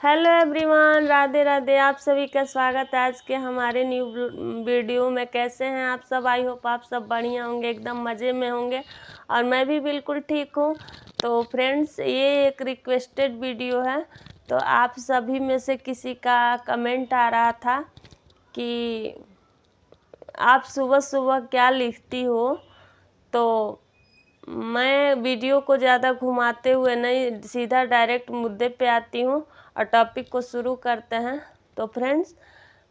Hello everyone, Radhe Radhe. आप सभी का स्वागत है आज के हमारे न्यू वीडियो में। कैसे हैं आप सब? आई होप आप सब बढ़िया होंगे, एकदम मज़े में होंगे और मैं भी बिल्कुल ठीक हूँ। तो फ्रेंड्स, ये एक रिक्वेस्टेड वीडियो है। तो आप सभी में से किसी का कमेंट आ रहा था कि आप सुबह सुबह क्या लिखती हो। तो मैं वीडियो को ज़्यादा घुमाते हुए नहीं, सीधा डायरेक्ट मुद्दे पे आती हूँ और टॉपिक को शुरू करते हैं। तो फ्रेंड्स,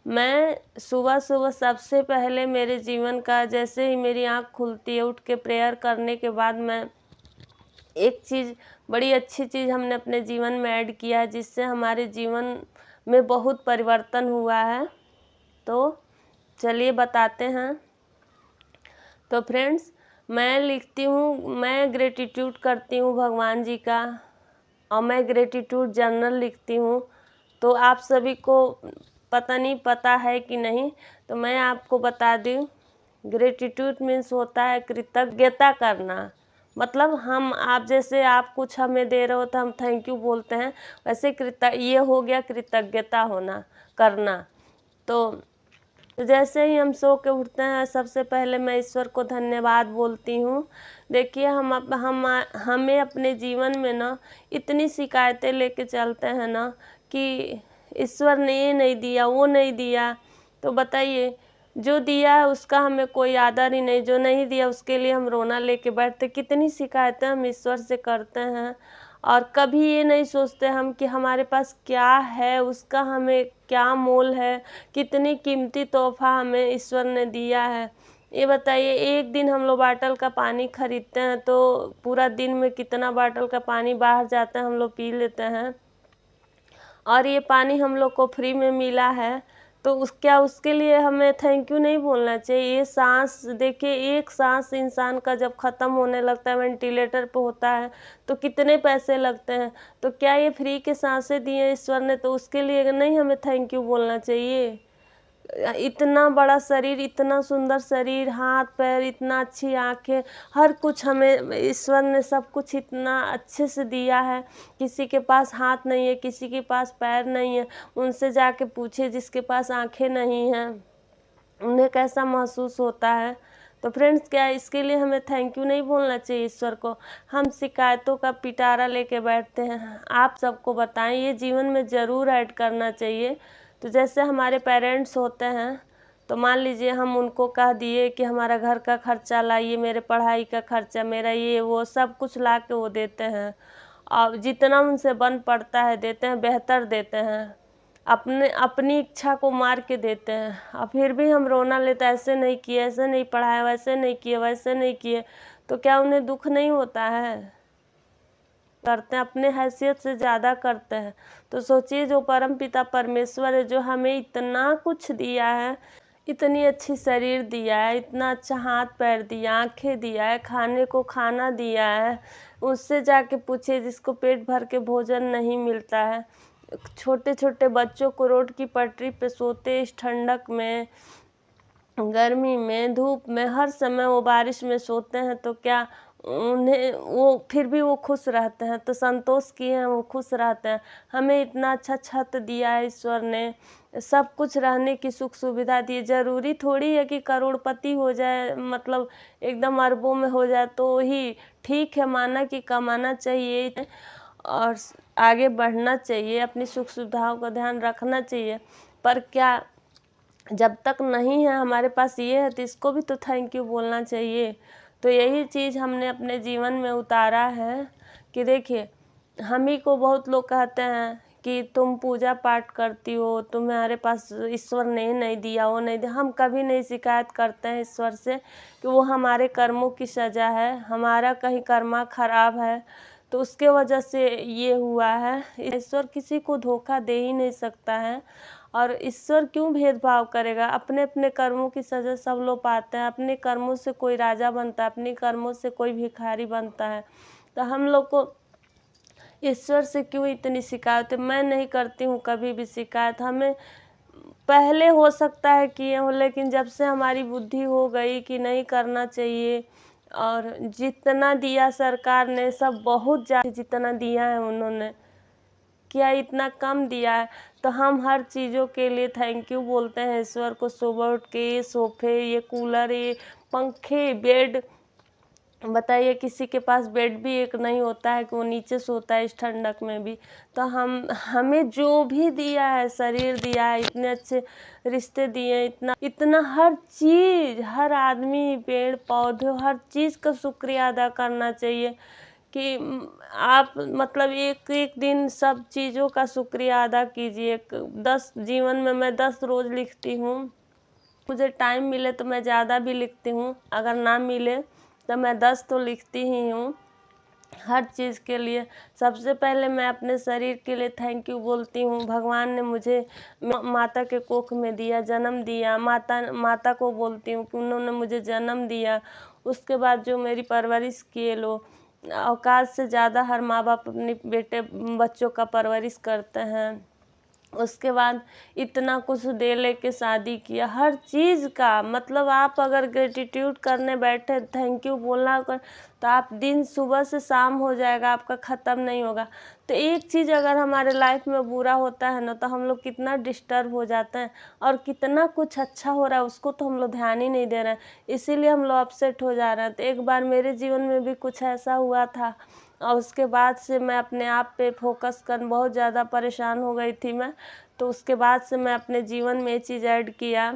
मैं सुबह सुबह सबसे पहले मेरे जीवन का, जैसे ही मेरी आँख खुलती है, उठ के प्रेयर करने के बाद मैं एक चीज़, बड़ी अच्छी चीज़ हमने अपने जीवन में ऐड किया है, जिससे हमारे जीवन में बहुत परिवर्तन हुआ है। तो चलिए बताते हैं। तो फ्रेंड्स, मैं लिखती हूँ, मैं ग्रेटिट्यूड करती हूँ भगवान जी का, और मैं ग्रेटिट्यूड जर्नल लिखती हूँ। तो आप सभी को पता नहीं पता है कि नहीं, तो मैं आपको बता दूँ। ग्रेटिट्यूड मीन्स होता है कृतज्ञता करना। मतलब हम, आप जैसे आप कुछ हमें दे रहे हो तो हम थैंक यू बोलते हैं, वैसे ये हो गया कृतज्ञता होना, करना। तो जैसे ही हम सो के उठते हैं, सबसे पहले मैं ईश्वर को धन्यवाद बोलती हूँ। देखिए, हमें अपने जीवन में ना इतनी शिकायतें लेके चलते हैं ना कि ईश्वर ने ये नहीं दिया, वो नहीं दिया। तो बताइए, जो दिया है उसका हमें कोई आदर ही नहीं, जो नहीं दिया उसके लिए हम रोना लेके बैठते। कितनी शिकायतें हम ईश्वर से करते हैं और कभी ये नहीं सोचते हम कि हमारे पास क्या है, उसका हमें क्या मोल है, कितनी कीमती तोहफा हमें ईश्वर ने दिया है। ये बताइए, एक दिन हम लोग बाटल का पानी खरीदते हैं तो पूरा दिन में कितना बाटल का पानी बाहर जाता है, हम लोग पी लेते हैं। और ये पानी हम लोग को फ्री में मिला है, तो क्या उसके लिए हमें थैंक यू नहीं बोलना चाहिए? ये सांस देखिए, एक सांस इंसान का जब ख़त्म होने लगता है, वेंटिलेटर पे होता है, तो कितने पैसे लगते हैं। तो क्या ये फ्री के सांसें दी हैं ईश्वर ने, तो उसके लिए नहीं हमें थैंक यू बोलना चाहिए? इतना बड़ा शरीर, इतना सुंदर शरीर, हाथ पैर, इतना अच्छी आँखें, हर कुछ हमें ईश्वर ने सब कुछ इतना अच्छे से दिया है। किसी के पास हाथ नहीं है, किसी के पास पैर नहीं है, उनसे जाके पूछिए जिसके पास आँखें नहीं हैं, उन्हें कैसा महसूस होता है। तो फ्रेंड्स, क्या इसके लिए हमें थैंक यू नहीं बोलना चाहिए ईश्वर को? हम शिकायतों का पिटारा लेके बैठते हैं। आप सबको बताएं, ये जीवन में ज़रूर ऐड करना चाहिए। तो जैसे हमारे पेरेंट्स होते हैं, तो मान लीजिए हम उनको कह दिए कि हमारा घर का खर्चा लाइए, मेरे पढ़ाई का खर्चा, मेरा ये वो सब कुछ ला के वो देते हैं, और जितना उनसे बन पड़ता है देते हैं, बेहतर देते हैं, अपनी इच्छा को मार के देते हैं। और फिर भी हम रोना लेते, ऐसे नहीं किए, ऐसे नहीं पढ़ाया, वैसे नहीं किए, वैसे नहीं किए। तो क्या उन्हें दुख नहीं होता है? करते हैं, अपने हैसियत से ज़्यादा करते हैं। तो सोचिए, जो परम पिता परमेश्वर है, जो हमें इतना कुछ दिया है, इतनी अच्छी शरीर दिया है, इतना अच्छा हाथ पैर दिया, आँखें दिया है, खाने को खाना दिया है, उससे जाके पूछिए जिसको पेट भर के भोजन नहीं मिलता है। छोटे छोटे बच्चों को रोड की पटरी पे सोते, इस ठंडक में, गर्मी में, धूप में, हर समय वो बारिश में सोते हैं, तो क्या उन्हें वो फिर भी वो खुश रहते हैं? तो संतोष किए हैं, वो खुश रहते हैं। हमें इतना अच्छा छत दिया है ईश्वर ने, सब कुछ रहने की सुख सुविधा दी है। ज़रूरी थोड़ी है कि करोड़पति हो जाए, मतलब एकदम अरबों में हो जाए तो ही ठीक है। माना कि कमाना चाहिए और आगे बढ़ना चाहिए, अपनी सुख सुविधाओं का ध्यान रखना चाहिए, पर क्या जब तक नहीं है हमारे पास ये है तो इसको भी तो थैंक यू बोलना चाहिए। तो यही चीज़ हमने अपने जीवन में उतारा है कि देखिए, हम ही को बहुत लोग कहते हैं कि तुम पूजा पाठ करती हो, तुम्हारे पास ईश्वर ने नहीं दिया, वो नहीं दिया। हम कभी नहीं शिकायत करते हैं ईश्वर से कि वो हमारे कर्मों की सज़ा है, हमारा कहीं कर्मा खराब है तो उसके वजह से ये हुआ है। ईश्वर किसी को धोखा दे ही नहीं सकता है, और ईश्वर क्यों भेदभाव करेगा? अपने अपने कर्मों की सज़ा सब लोग पाते हैं। अपने कर्मों से कोई राजा बनता है, अपने कर्मों से कोई भिखारी बनता है। तो हम लोग को ईश्वर से क्यों इतनी शिकायत है? मैं नहीं करती हूँ कभी भी शिकायत। हमें पहले हो सकता है किए हो, लेकिन जब से हमारी बुद्धि हो गई कि नहीं करना चाहिए, और जितना दिया सरकार ने सब बहुत ज़्यादा, जितना दिया है उन्होंने, क्या इतना कम दिया है। तो हम हर चीज़ों के लिए थैंक यू बोलते हैं ईश्वर को। सुबह उठ के ये सोफे, ये कूलर, ये पंखे, बेड, बताइए किसी के पास बेड भी एक नहीं होता है कि वो नीचे सोता है इस ठंडक में भी। तो हमें जो भी दिया है, शरीर दिया है, इतने अच्छे रिश्ते दिए, इतना इतना हर चीज़, हर आदमी, पेड़ पौधे, हर चीज़ का शुक्रिया अदा करना चाहिए कि आप मतलब एक एक दिन सब चीज़ों का शुक्रिया अदा कीजिए। 10 जीवन में मैं 10 रोज़ लिखती हूँ। मुझे टाइम मिले तो मैं ज़्यादा भी लिखती हूँ, अगर ना मिले तो मैं 10 तो लिखती ही हूँ। हर चीज़ के लिए सबसे पहले मैं अपने शरीर के लिए थैंक यू बोलती हूँ। भगवान ने मुझे माता के कोख में दिया, जन्म दिया। माता को बोलती हूँ कि उन्होंने मुझे जन्म दिया। उसके बाद जो मेरी परवरिश किए लोग, औकात से ज़्यादा हर माँ बाप अपने बच्चों का परवरिश करते हैं। उसके बाद इतना कुछ दे लेके शादी किया, हर चीज़ का मतलब आप अगर ग्रेटिट्यूड करने बैठे, थैंक यू बोलना कर, तो आप दिन सुबह से शाम हो जाएगा, आपका ख़त्म नहीं होगा। तो एक चीज़ अगर हमारे लाइफ में बुरा होता है ना, तो हम लोग कितना डिस्टर्ब हो जाते हैं, और कितना कुछ अच्छा हो रहा है उसको तो हम लोग ध्यान ही नहीं दे रहे हैं, इसीलिए हम लोग अपसेट हो जा रहे हैं। तो एक बार मेरे जीवन में भी कुछ ऐसा हुआ था, और उसके बाद से मैं अपने आप पे फोकस कर बहुत ज़्यादा परेशान हो गई थी मैं। तो उसके बाद से मैं अपने जीवन में ये चीज़ ऐड किया।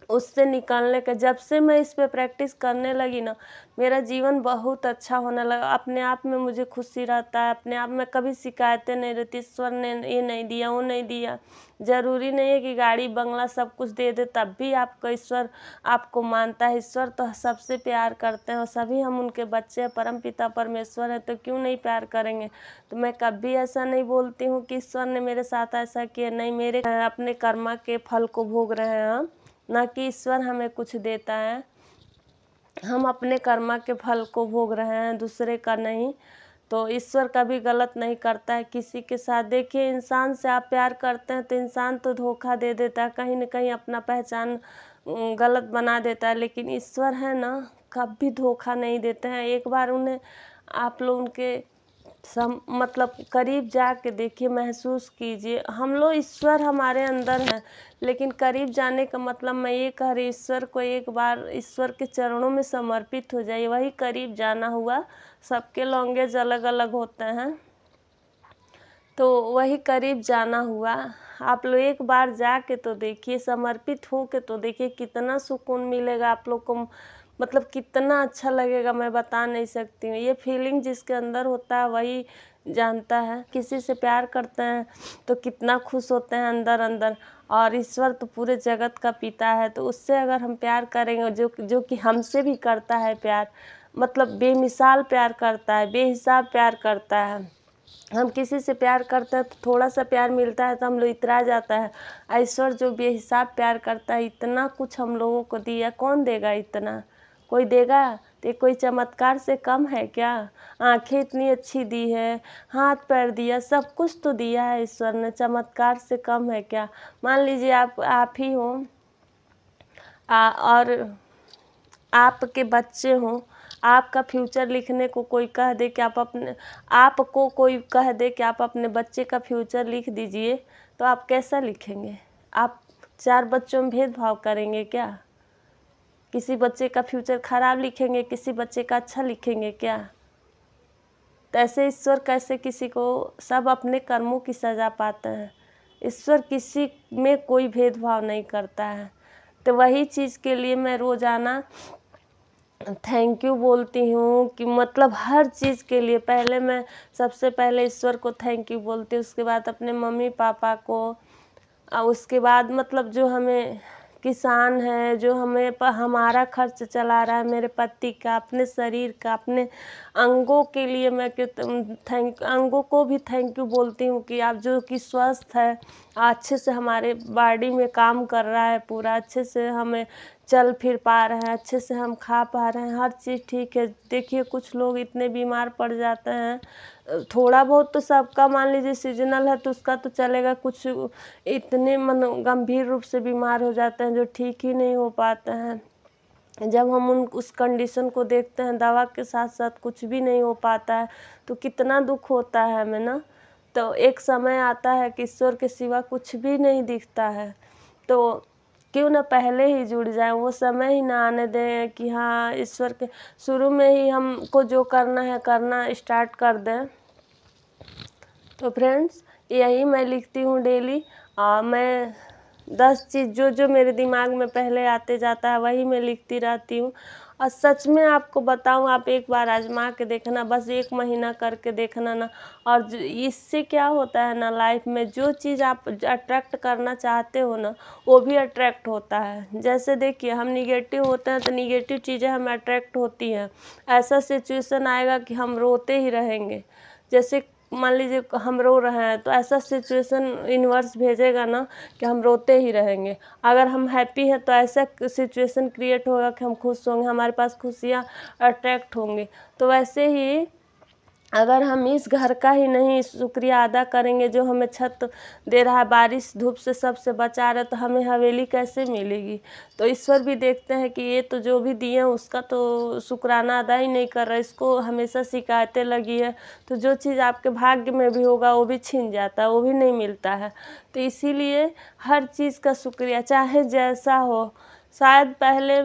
उससे निकलने का जब से मैं इस पे प्रैक्टिस करने लगी ना, मेरा जीवन बहुत अच्छा होने लगा। अपने आप में मुझे खुशी रहता है, अपने आप में कभी शिकायतें नहीं रहती। ईश्वर ने ये नहीं दिया, वो नहीं दिया। ज़रूरी नहीं है कि गाड़ी बंगला सब कुछ दे दे तब भी आपको ईश्वर आपको मानता है। ईश्वर तो सबसे प्यार करते हैं, और सभी हम उनके बच्चे हैं, परमपिता परमेश्वर हैं, तो क्यों नहीं प्यार करेंगे। तो मैं कभी ऐसा नहीं बोलती हूँ कि ईश्वर ने मेरे साथ ऐसा किया, नहीं, मेरे अपने कर्मा के फल को भोग रहे हैं हम, ना कि ईश्वर हमें कुछ देता है। हम अपने कर्मा के फल को भोग रहे हैं, दूसरे का नहीं। तो ईश्वर कभी गलत नहीं करता है किसी के साथ। देखिए, इंसान से आप प्यार करते हैं तो इंसान तो धोखा दे देता है, कहीं न कहीं अपना पहचान गलत बना देता है, लेकिन ईश्वर है ना, कभी धोखा नहीं देते हैं। एक बार उन्हें आप लोग उनके मतलब करीब जाके देखिए, महसूस कीजिए। हम लोग, ईश्वर हमारे अंदर है, लेकिन करीब जाने का मतलब मैं ये कह रही, ईश्वर को एक बार ईश्वर के चरणों में समर्पित हो जाइए, वही करीब जाना हुआ। सबके लैंग्वेज अलग अलग होते हैं, तो वही करीब जाना हुआ। आप लोग एक बार जाके तो देखिए, समर्पित हो के तो देखिए, कितना सुकून मिलेगा आप लोग को, मतलब कितना अच्छा लगेगा, मैं बता नहीं सकती हूँ। ये फीलिंग जिसके अंदर होता है वही जानता है। किसी से प्यार करते हैं तो कितना खुश होते हैं अंदर अंदर, और ईश्वर तो पूरे जगत का पिता है, तो उससे अगर हम प्यार करेंगे, जो कि हमसे भी करता है प्यार, मतलब बेमिसाल प्यार करता है, बेहिसाब प्यार करता है। हम किसी से प्यार करते हैं तो थोड़ा सा प्यार मिलता है तो हम लोग इतरा जाता है। ईश्वर जो बेहिसाब प्यार करता है, इतना कुछ हम लोगों को दिया, कौन देगा इतना? कोई देगा? तो ये कोई चमत्कार से कम है क्या? आंखें इतनी अच्छी दी है, हाथ पैर दिया, सब कुछ तो दिया है ईश्वर ने, चमत्कार से कम है क्या? मान लीजिए आप ही हो, और आपके बच्चे हों, आपका फ्यूचर लिखने को कोई कह दे कि आपको कोई कह दे कि आप अपने बच्चे का फ्यूचर लिख दीजिए, तो आप कैसा लिखेंगे? आप 4 बच्चों में भेदभाव करेंगे क्या? किसी बच्चे का फ्यूचर खराब लिखेंगे, किसी बच्चे का अच्छा लिखेंगे क्या? तो ऐसे ईश्वर कैसे किसी को, सब अपने कर्मों की सज़ा पाते हैं। ईश्वर किसी में कोई भेदभाव नहीं करता है। तो वही चीज़ के लिए मैं रोज़ाना थैंक यू बोलती हूँ, कि मतलब हर चीज़ के लिए पहले मैं सबसे पहले ईश्वर को थैंक यू बोलती हूँ, उसके बाद अपने मम्मी पापा को, और उसके बाद मतलब जो हमें किसान है, जो हमें हमारा खर्च चला रहा है, मेरे पति का, अपने शरीर का, अपने अंगों के लिए मैं अंगों को भी थैंक यू बोलती हूँ कि आप जो कि स्वस्थ है, अच्छे से हमारे बॉडी में काम कर रहा है पूरा, अच्छे से हमें चल फिर पा रहे हैं, अच्छे से हम खा पा रहे हैं, हर चीज़ ठीक है। देखिए, कुछ लोग इतने बीमार पड़ जाते हैं, थोड़ा बहुत तो सबका, मान लीजिए सीजनल है तो उसका तो चलेगा, कुछ इतने गंभीर रूप से बीमार हो जाते हैं जो ठीक ही नहीं हो पाते हैं। जब हम उस कंडीशन को देखते हैं, दवा के साथ साथ कुछ भी नहीं हो पाता है, तो कितना दुख होता है हमें ना। तो एक समय आता है कि ईश्वर के सिवा कुछ भी नहीं दिखता है। तो क्यों ना पहले ही जुड़ जाएं, वो समय ही ना आने दें कि हाँ ईश्वर के शुरू में ही हमको जो करना है करना स्टार्ट कर दें। तो फ्रेंड्स, यही मैं लिखती हूँ डेली। मैं 10 चीज़ जो मेरे दिमाग में पहले आते जाता है वही मैं लिखती रहती हूँ। और सच में आपको बताऊँ, आप एक बार आजमा के देखना, बस 1 महीना करके देखना ना। और इससे क्या होता है ना, लाइफ में जो चीज़ आप अट्रैक्ट करना चाहते हो ना, वो भी अट्रैक्ट होता है। जैसे देखिए, हम निगेटिव होते हैं तो निगेटिव चीज़ें हमें अट्रैक्ट होती हैं। ऐसा सिचुएशन आएगा कि हम रोते ही रहेंगे। जैसे मान लीजिए हम रो रहे हैं तो ऐसा सिचुएशन यूनिवर्स भेजेगा ना कि हम रोते ही रहेंगे। अगर हम हैप्पी हैं तो ऐसा सिचुएशन क्रिएट होगा कि हम खुश होंगे, हमारे पास खुशियाँ अट्रैक्ट होंगी। तो वैसे ही अगर हम इस घर का ही नहीं शुक्रिया अदा करेंगे जो हमें छत दे रहा है, बारिश धूप से सबसे बचा रहा है, तो हमें हवेली कैसे मिलेगी। तो ईश्वर भी देखते हैं कि ये तो जो भी दिए हैं उसका तो शुक्राना अदा ही नहीं कर रहा, इसको हमेशा शिकायतें लगी है। तो जो चीज़ आपके भाग्य में भी होगा वो भी छिन जाता है, वो भी नहीं मिलता है। तो इसीलिए हर चीज़ का शुक्रिया, चाहे जैसा हो। शायद पहले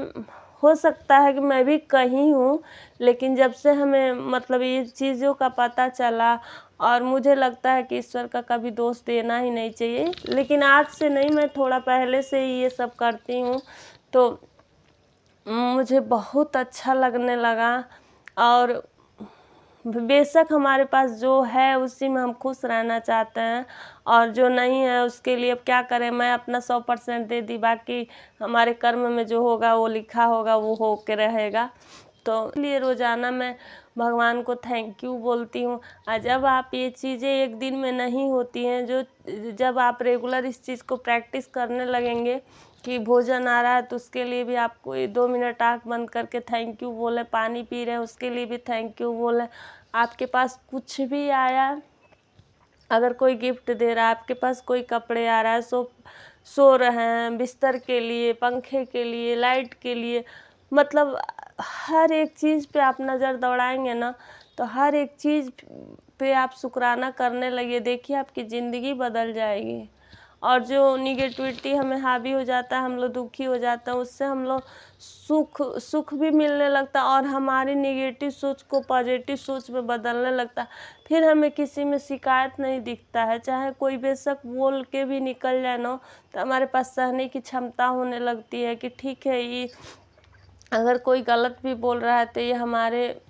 हो सकता है कि मैं भी कहीं हूँ, लेकिन जब से हमें मतलब ये चीज़ों का पता चला, और मुझे लगता है कि ईश्वर का कभी दोष देना ही नहीं चाहिए। लेकिन आज से नहीं, मैं थोड़ा पहले से ही ये सब करती हूँ, तो मुझे बहुत अच्छा लगने लगा। और बेशक हमारे पास जो है उसी में हम खुश रहना चाहते हैं, और जो नहीं है उसके लिए अब क्या करें। मैं अपना 100% दे दी, बाकी हमारे कर्म में जो होगा वो लिखा होगा, वो हो के रहेगा। तो इसलिए रोज़ाना मैं भगवान को थैंक यू बोलती हूँ। और जब आप ये चीज़ें एक दिन में नहीं होती हैं, जब आप रेगुलर इस चीज़ को प्रैक्टिस करने लगेंगे कि भोजन आ रहा है तो उसके लिए भी आपको 2 मिनट आँख बंद करके थैंक यू बोले, पानी पी रहे हैं उसके लिए भी थैंक यू बोले। आपके पास कुछ भी आया, अगर कोई गिफ्ट दे रहा है, आपके पास कोई कपड़े आ रहा है, सो रहे हैं, बिस्तर के लिए, पंखे के लिए, लाइट के लिए, मतलब हर एक चीज़ पे आप नज़र दौड़ाएंगे ना, तो हर एक चीज़ पे आप शुक्राना करने लगे, देखिए आपकी ज़िंदगी बदल जाएगी। और जो निगेटिविटी हमें हावी हो जाता है, हम लोग दुखी हो जाते हैं, उससे हम लोग सुख भी मिलने लगता है, और हमारी निगेटिव सोच को पॉजिटिव सोच में बदलने लगता है। फिर हमें किसी में शिकायत नहीं दिखता है, चाहे कोई बेशक बोल के भी निकल जाए ना, तो हमारे पास सहने की क्षमता होने लगती है कि ठीक है, ये अगर कोई गलत भी बोल रहा है तो ये हमारे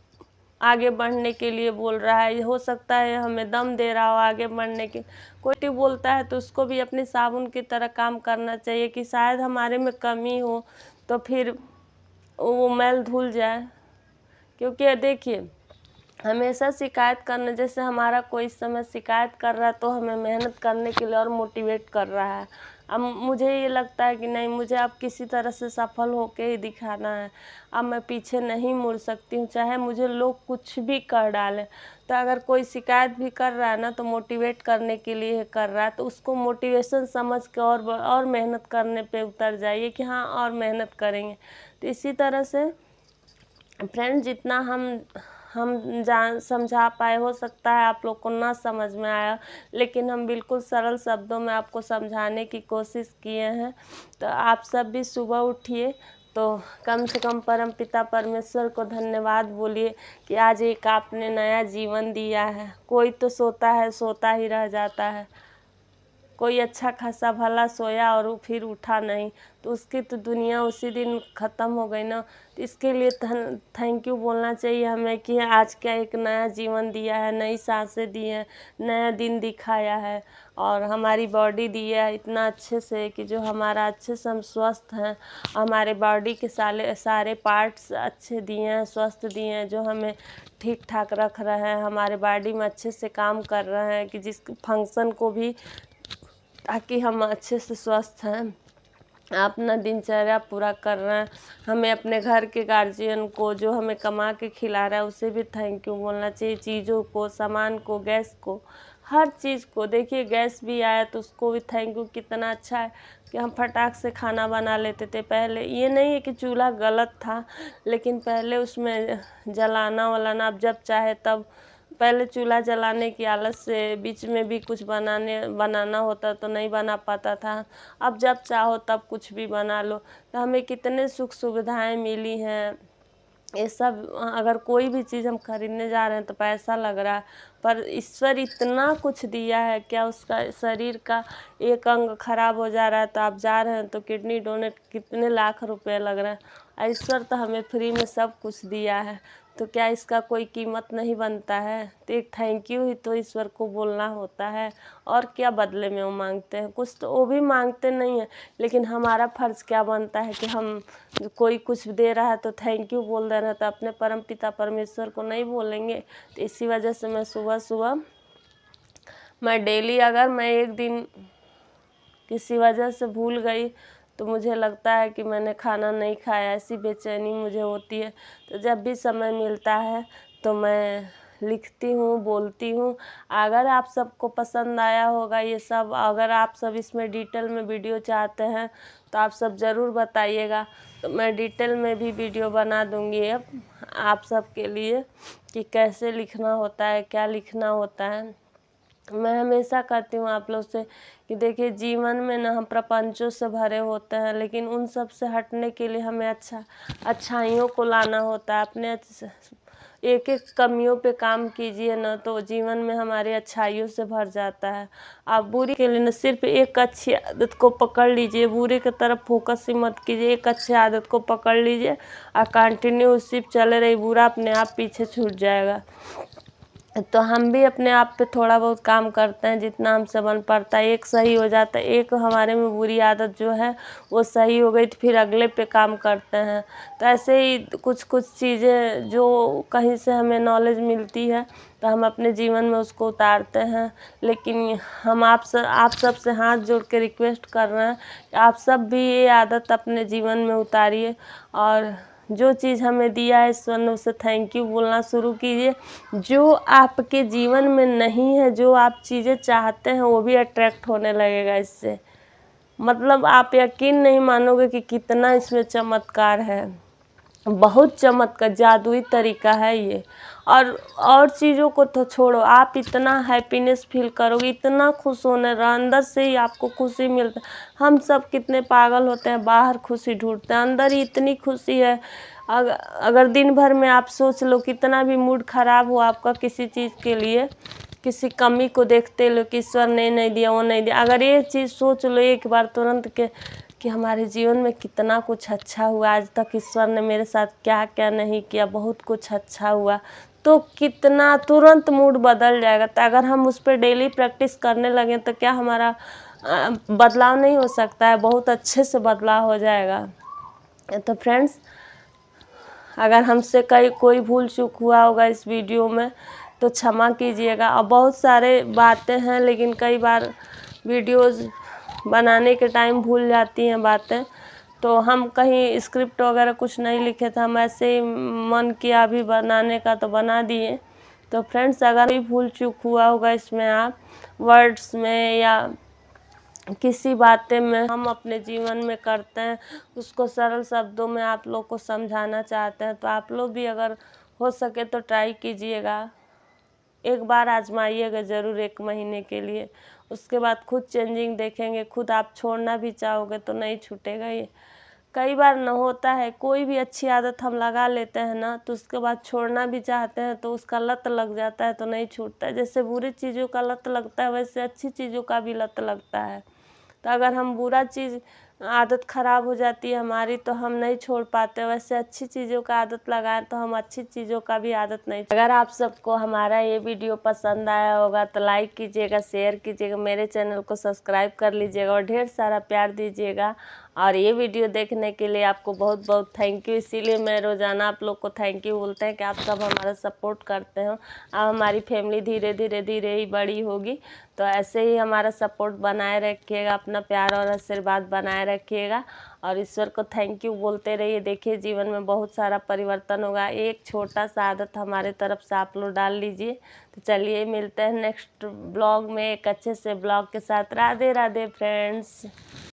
आगे बढ़ने के लिए बोल रहा है। हो सकता है हमें दम दे रहा हो आगे बढ़ने के। कोई बोलता है तो उसको भी अपने साबुन की तरह काम करना चाहिए कि शायद हमारे में कमी हो, तो फिर वो मैल धुल जाए। क्योंकि देखिए, हमेशा शिकायत करना, जैसे हमारा कोई इस समय शिकायत कर रहा है तो हमें मेहनत करने के लिए और मोटिवेट कर रहा है। अब मुझे ये लगता है कि नहीं, मुझे अब किसी तरह से सफल होके ही दिखाना है। अब मैं पीछे नहीं मुड़ सकती हूँ, चाहे मुझे लोग कुछ भी कर डालें। तो अगर कोई शिकायत भी कर रहा है ना, तो मोटिवेट करने के लिए कर रहा है, तो उसको मोटिवेशन समझ के और मेहनत करने पे उतर जाइए कि हाँ और मेहनत करेंगे। तो इसी तरह से फ्रेंड, जितना हम समझा पाए, हो सकता है आप लोग को ना समझ में आया, लेकिन हम बिल्कुल सरल शब्दों में आपको समझाने की कोशिश किए हैं। तो आप सब भी सुबह उठिए तो कम से कम परमपिता परमेश्वर को धन्यवाद बोलिए कि आज एक आपने नया जीवन दिया है। कोई तो सोता है, सोता ही रह जाता है। कोई अच्छा खासा भला सोया और फिर उठा नहीं, तो उसकी तो दुनिया उसी दिन ख़त्म हो गई ना। तो इसके लिए थैंक यू बोलना चाहिए हमें कि आज का एक नया जीवन दिया है, नई सांसें दी हैं, नया दिन दिखाया है, और हमारी बॉडी दी है इतना अच्छे से कि जो हमारा अच्छे से हम स्वस्थ हैं। हमारे बॉडी के सारे पार्ट्स अच्छे दिए हैं, स्वस्थ दिए हैं, जो हमें ठीक ठाक रख रहे हैं, हमारे बॉडी में अच्छे से काम कर रहे हैं कि जिस फंक्शन को भी, ताकि हम अच्छे से स्वस्थ हैं, अपना दिनचर्या पूरा कर रहे हैं। हमें अपने घर के गार्जियन को, जो हमें कमा के खिला रहा है, उसे भी थैंक यू बोलना चाहिए। चीज़ों को, सामान को, गैस को, हर चीज़ को। देखिए गैस भी आया तो उसको भी थैंक यू। कितना अच्छा है कि हम फटाक से खाना बना लेते थे पहले। ये नहीं है कि चूल्हा गलत था, लेकिन पहले उसमें जलाना वलाना, अब जब चाहे तब पहले चूल्हा जलाने की आलस से बीच में भी कुछ बनाना होता तो नहीं बना पाता था। अब जब चाहो तब कुछ भी बना लो। तो हमें कितने सुख सुविधाएं मिली हैं। ये सब अगर कोई भी चीज़ हम खरीदने जा रहे हैं तो पैसा लग रहा है, पर ईश्वर इतना कुछ दिया है, क्या उसका शरीर का एक अंग खराब हो जा रहा है तो आप जा रहे हैं तो किडनी डोनेट कितने लाख रुपए लग रहे हैं। ईश्वर तो हमें फ्री में सब कुछ दिया है, तो क्या इसका कोई कीमत नहीं बनता है। तो एक थैंक यू ही तो ईश्वर को बोलना होता है, और क्या बदले में वो मांगते हैं। कुछ तो वो भी मांगते नहीं है, लेकिन हमारा फर्ज क्या बनता है कि हम कोई कुछ दे रहा है तो थैंक यू बोल दे रहे हैं, तो अपने परम पिता परमेश्वर को नहीं बोलेंगे। तो इसी वजह से मैं सुबह सुबह मैं डेली, अगर मैं एक दिन किसी वजह से भूल गई तो मुझे लगता है कि मैंने खाना नहीं खाया, ऐसी बेचैनी मुझे होती है। तो जब भी समय मिलता है तो मैं लिखती हूँ, बोलती हूँ। अगर आप सबको पसंद आया होगा ये सब, अगर आप सब इसमें डिटेल में वीडियो चाहते हैं तो आप सब ज़रूर बताइएगा, तो मैं डिटेल में भी वीडियो बना दूँगी अब आप सब के लिए कि कैसे लिखना होता है, क्या लिखना होता है। मैं हमेशा कहती हूँ आप लोग से कि देखिए, जीवन में ना हम प्रपंचों से भरे होते हैं, लेकिन उन सब से हटने के लिए हमें अच्छाइयों को लाना होता है। अपने एक एक कमियों पे काम कीजिए ना, तो जीवन में हमारी अच्छाइयों से भर जाता है। आप बुरी के लिए न सिर्फ एक अच्छी आदत को पकड़ लीजिए, बुरे की तरफ फोकस ही मत कीजिए। एक अच्छी आदत को पकड़ लीजिए और कंटिन्यू उसी पे चले रहिए, बुरा अपने आप पीछे छूट जाएगा। तो हम भी अपने आप पे थोड़ा बहुत काम करते हैं, जितना हमसे बन पड़ता है। एक सही हो जाता है, एक हमारे में बुरी आदत जो है वो सही हो गई तो फिर अगले पे काम करते हैं। तो ऐसे ही कुछ कुछ चीज़ें जो कहीं से हमें नॉलेज मिलती है तो हम अपने जीवन में उसको उतारते हैं। लेकिन हम आप सब से हाथ जोड़ के रिक्वेस्ट कर रहे हैं कि आप सब भी ये आदत अपने जीवन में उतारिए, और जो चीज़ हमें दिया है ईश्वर ने उसे थैंक यू बोलना शुरू कीजिए। जो आपके जीवन में नहीं है, जो आप चीज़ें चाहते हैं, वो भी अट्रैक्ट होने लगेगा इससे। मतलब आप यकीन नहीं मानोगे कि कितना इसमें चमत्कार है। बहुत चमत्कार, जादुई तरीका है ये। और चीज़ों को तो छोड़ो, आप इतना हैप्पीनेस फील करोगे, इतना खुश होने अंदर से ही आपको खुशी मिलता है। हम सब कितने पागल होते हैं, बाहर खुशी ढूंढते हैं, अंदर ही इतनी खुशी है। अगर दिन भर में आप सोच लो, कितना भी मूड खराब हो आपका किसी चीज़ के लिए, किसी कमी को देखते लो कि ईश्वर ने नहीं दिया, वो नहीं दिया, अगर ये चीज़ सोच लो एक बार तुरंत के कि हमारे जीवन में कितना कुछ अच्छा हुआ, आज तक ईश्वर ने मेरे साथ क्या क्या नहीं किया, बहुत कुछ अच्छा हुआ, तो कितना तुरंत मूड बदल जाएगा। तो अगर हम उस पर डेली प्रैक्टिस करने लगें तो क्या हमारा बदलाव नहीं हो सकता है, बहुत अच्छे से बदलाव हो जाएगा। तो फ्रेंड्स, अगर हमसे कोई भूल चूक हुआ होगा इस वीडियो में तो क्षमा कीजिएगा। और बहुत सारे बातें हैं, लेकिन कई बार वीडियोज़ बनाने के टाइम भूल जाती हैं बातें, तो हम कहीं स्क्रिप्ट वगैरह कुछ नहीं लिखे थे, हम ऐसे ही मन किया अभी बनाने का तो बना दिए। तो फ्रेंड्स, अगर कोई भूल चूक हुआ होगा इसमें, आप वर्ड्स में या किसी बातें में हम अपने जीवन में करते हैं, उसको सरल शब्दों में आप लोग को समझाना चाहते हैं, तो आप लोग भी अगर हो सके तो ट्राई कीजिएगा। एक बार आजमाइएगा ज़रूर 1 महीने के लिए, उसके बाद खुद चेंजिंग देखेंगे। खुद आप छोड़ना भी चाहोगे तो नहीं छूटेगा ये। कई बार न होता है, कोई भी अच्छी आदत हम लगा लेते हैं ना, तो उसके बाद छोड़ना भी चाहते हैं तो उसका लत लग जाता है तो नहीं छूटता है। जैसे बुरी चीज़ों का लत लगता है, वैसे अच्छी चीज़ों का भी लत लगता है। तो अगर हम बुरा चीज़ आदत ख़राब हो जाती है हमारी तो हम नहीं छोड़ पाते, वैसे अच्छी चीज़ों का आदत लगाएं तो हम अच्छी चीज़ों का भी आदत नहीं। अगर आप सबको हमारा ये वीडियो पसंद आया होगा तो लाइक कीजिएगा, शेयर कीजिएगा, मेरे चैनल को सब्सक्राइब कर लीजिएगा और ढेर सारा प्यार दीजिएगा। और ये वीडियो देखने के लिए आपको बहुत बहुत थैंक यू। इसीलिए मैं रोज़ाना आप लोग को थैंक यू बोलते हैं कि आप सब हमारा सपोर्ट करते हो। अब हमारी फैमिली धीरे धीरे ही बड़ी होगी, तो ऐसे ही हमारा सपोर्ट बनाए रखिएगा, अपना प्यार और आशीर्वाद बनाए रखिएगा और ईश्वर को थैंक यू बोलते रहिए। देखिए, जीवन में बहुत सारा परिवर्तन होगा। एक छोटा सा आदत हमारे तरफ से आप लोग डाल लीजिए। तो चलिए, मिलते हैं नेक्स्ट ब्लॉग में एक अच्छे से ब्लॉग के साथ। राधे राधे फ्रेंड्स।